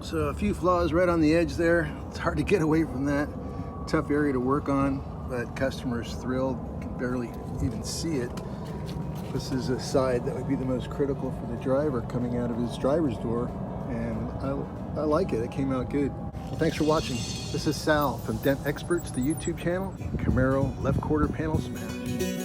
So a few flaws right on the edge there. It's hard to get away from that. Tough area to work on, but customer's thrilled, can barely even see it. This is a side that would be the most critical for the driver coming out of his driver's door, and I like it. It came out good. Well, thanks for watching. This is Sal from Dent Experts, the YouTube channel. Camaro left quarter panel smash.